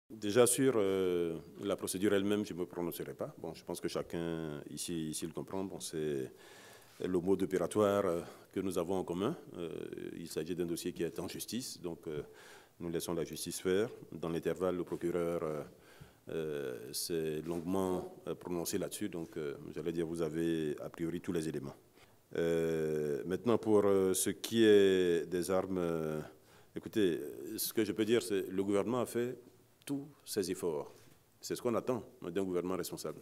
Déjà sur la procédure elle-même, je ne me prononcerai pas. Bon, je pense que chacun ici le comprend. Bon, c'est le mode opératoire que nous avons en commun. Il s'agit d'un dossier qui est en justice, donc nous laissons la justice faire. Dans l'intervalle, le procureur s'est longuement prononcé là-dessus, donc j'allais dire vous avez a priori tous les éléments. Maintenant, pour ce qui est des armes, écoutez, ce que je peux dire, c'est que le gouvernement a fait tous ses efforts. C'est ce qu'on attend d'un gouvernement responsable.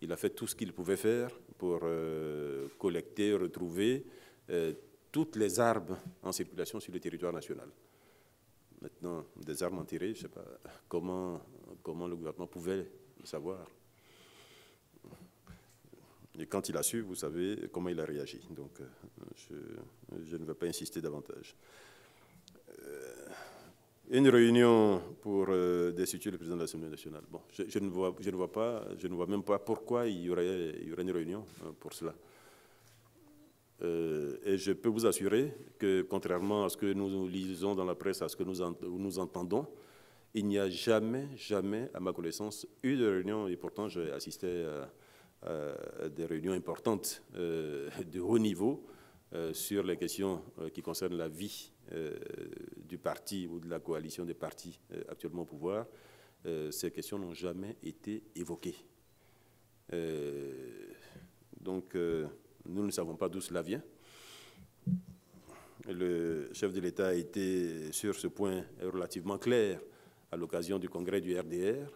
Il a fait tout ce qu'il pouvait faire pour collecter, retrouver toutes les armes en circulation sur le territoire national. Maintenant, des armes enterrées, je ne sais pas comment le gouvernement pouvait le savoir. Et quand il a su, vous savez comment il a réagi. Donc, je ne vais pas insister davantage. Une réunion pour destituer le président de l'Assemblée nationale. Bon, je ne vois même pas pourquoi il y aurait une réunion pour cela. Et je peux vous assurer que, contrairement à ce que nous lisons dans la presse, à ce que nous entendons, il n'y a jamais, à ma connaissance, eu de réunion, et pourtant j'ai assisté à des réunions importantes de haut niveau sur les questions qui concernent la vie du parti ou de la coalition des partis actuellement au pouvoir. Ces questions n'ont jamais été évoquées. Donc, nous ne savons pas d'où cela vient. Le chef de l'État a été sur ce point relativement clair à l'occasion du congrès du RDR.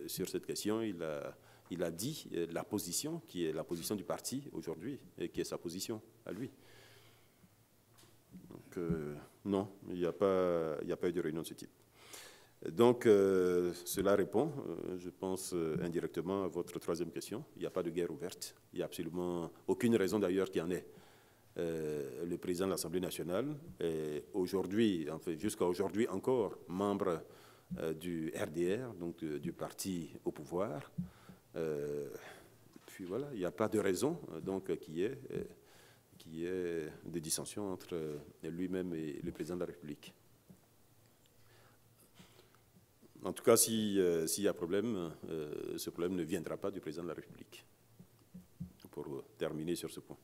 Sur cette question, il a dit la position qui est la position du parti aujourd'hui et qui est sa position à lui. Donc, non, il n'y a pas eu de réunion de ce type. Donc, cela répond, je pense, indirectement à votre troisième question. Il n'y a pas de guerre ouverte. Il n'y a absolument aucune raison d'ailleurs qu'il y en ait. Le président de l'Assemblée nationale est aujourd'hui, enfin, jusqu'à aujourd'hui encore, membre du RDR, donc du parti au pouvoir. Puis voilà, il n'y a pas de raison donc qui est de dissension entre lui-même et le président de la République. En tout cas, s'il y a problème, ce problème ne viendra pas du président de la République. Pour terminer sur ce point.